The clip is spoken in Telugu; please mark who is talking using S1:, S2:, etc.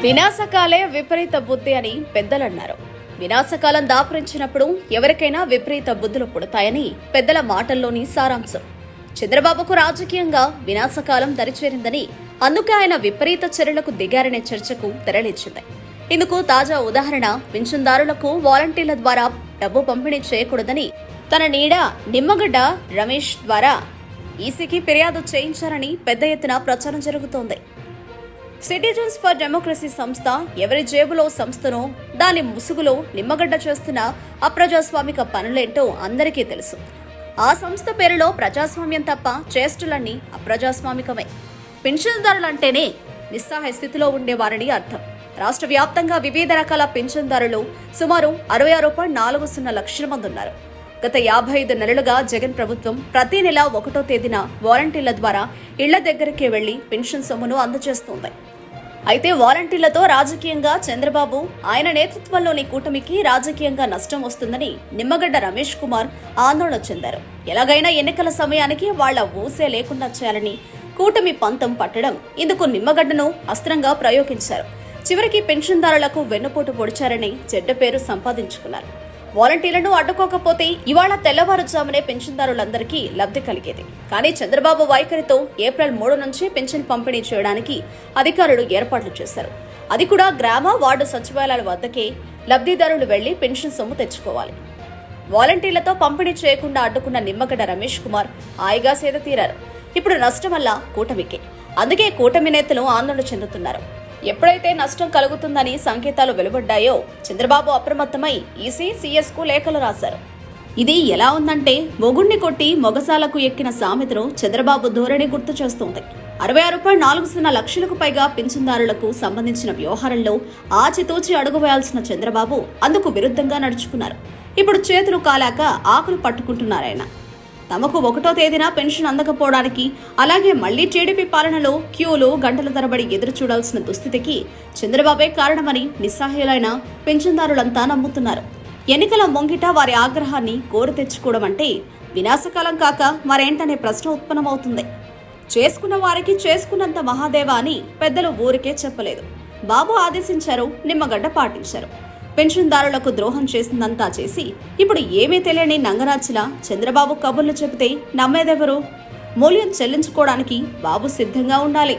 S1: వినాశకాలే విపరీత బుద్ధి అని పెద్దలన్నారు. వినాశకాలం దాపురించినప్పుడు ఎవరికైనా విపరీత బుద్ధులు పుడతాయని పెద్దల మాటల్లోని సారాంశం. చంద్రబాబుకు రాజకీయంగా వినాశకాలం దరిచేరిందని, అందుకే ఆయన విపరీత చర్యలకు దిగారనే చర్చకు తెరలిచ్చింది. ఇందుకు తాజా ఉదాహరణ పింఛన్దారులకు వాలంటీర్ల ద్వారా డబ్బు పంపిణీ చేయకూడదని తన నీడ నిమ్మగడ్డ రమేష్ ద్వారా ఈసీకి ఫిర్యాదు చేయించారని పెద్ద ఎత్తున ప్రచారం జరుగుతోంది. సిటిజన్స్ ఫర్ డెమోక్రసీ సంస్థ ఎవరి జేబులో సంస్థనో దాని ముసుగులో నిమ్మగడ్డ చేస్తున్న అప్రజాస్వామిక పనులేంటో అందరికీ తెలుసు. ఆ సంస్థ పేరులో ప్రజాస్వామ్యం తప్ప చేష్టలన్నీ అప్రజాస్వామికమే. పింఛన్దారులంటేనే నిస్సహాయ స్థితిలో ఉండేవారని అర్థం. రాష్ట్ర వ్యాప్తంగా వివిధ రకాల పింఛన్దారులు సుమారు 66.40 లక్షల మంది ఉన్నారు. గత 55 నెలలుగా జగన్ ప్రభుత్వం ప్రతి నెల 1వ తేదీన వాలంటీర్ల ద్వారా ఇళ్ల దగ్గరికే వెళ్లి పెన్షన్ సొమ్మును అందజేస్తోంది. అయితే వాలంటీర్లతో రాజకీయంగా చంద్రబాబు ఆయన నేతృత్వంలోని కూటమికి రాజకీయంగా నష్టం వస్తుందని నిమ్మగడ్డ రమేష్ కుమార్ ఆందోళన చెందారు. ఎలాగైనా ఎన్నికల సమయానికి వాళ్ల ఊసే లేకుండా చేయాలని కూటమి పంతం పట్టడం, ఇందుకు నిమ్మగడ్డను అస్త్రంగా ప్రయోగించారు. చివరికి పెన్షన్దారులకు వెన్నుపోటు పొడిచారని చెడ్డ పేరు సంపాదించుకున్నారు. వాలంటీర్లను అడ్డుకోకపోతే ఇవాళ తెల్లవారుజామునే పెన్షన్దారులందరికీ లబ్ధి కలిగేది. కానీ చంద్రబాబు వైఖరితో ఏప్రిల్ 3 నుంచి పెన్షన్ పంపిణీ చేయడానికి అధికారులు ఏర్పాట్లు చేశారు. అది కూడా గ్రామ వార్డు సచివాలయాల వద్దకే లబ్ధిదారులు వెళ్లి పెన్షన్ సొమ్ము తెచ్చుకోవాలి. వాలంటీర్లతో పంపిణీ చేయకుండా అడ్డుకున్న నిమ్మగడ్డ రమేష్ కుమార్ హాయిగా సేద తీరారు. ఇప్పుడు నష్టం వల్ల కూటమికే. అందుకే కూటమి నేతలు ఆందోళన చెందుతున్నారు. ఎప్పుడైతే నష్టం కలుగుతుందని సంకేతాలు వెలువడ్డాయో చంద్రబాబు అప్రమత్తమై ఈసీ, సీఎస్ కు లేఖలు రాశారు. ఇది ఎలా ఉందంటే మొగుణ్ణి కొట్టి మొగసాలకు ఎక్కిన సామెతను చంద్రబాబు ధోరణి గుర్తు చేస్తోంది. 66.40 లక్షలకు పైగా పింఛన్దారులకు సంబంధించిన వ్యవహారంలో ఆచితూచి అడుగు వేయాల్సిన చంద్రబాబు అందుకు విరుద్ధంగా నడుచుకున్నారు. ఇప్పుడు చేతులు కాలాక ఆకులు పట్టుకుంటున్నారాయన. తమకు 1వ తేదీన పెన్షన్ అందకపోవడానికి, అలాగే మళ్లీ టీడీపీ పాలనలో క్యూలు గంటల తరబడి ఎదురు చూడాల్సిన దుస్థితికి చంద్రబాబే కారణమని నిస్సహాయులైన పెన్షన్దారులంతా నమ్ముతున్నారు. ఎన్నికల ముంగిట వారి ఆగ్రహాన్ని కోరి తెచ్చుకోవడం అంటే వినాశకాలం కాక మరేంటనే ప్రశ్న ఉత్పన్నమవుతుంది. చేసుకున్న వారికి చేసుకున్నంత మహాదేవ అని పెద్దలు ఊరికే చెప్పలేదు. బాబు ఆదేశించారు, నిమ్మగడ్డ పాటించారు. పెన్షన్దారులకు ద్రోహం చేసిందంతా చేసి ఇప్పుడు ఏమీ తెలియని నంగరాచిలా చంద్రబాబు కబుర్లు చెబితే నమ్మేదెవరు? మూల్యం చెల్లించుకోవడానికి బాబు సిద్ధంగా ఉండాలి.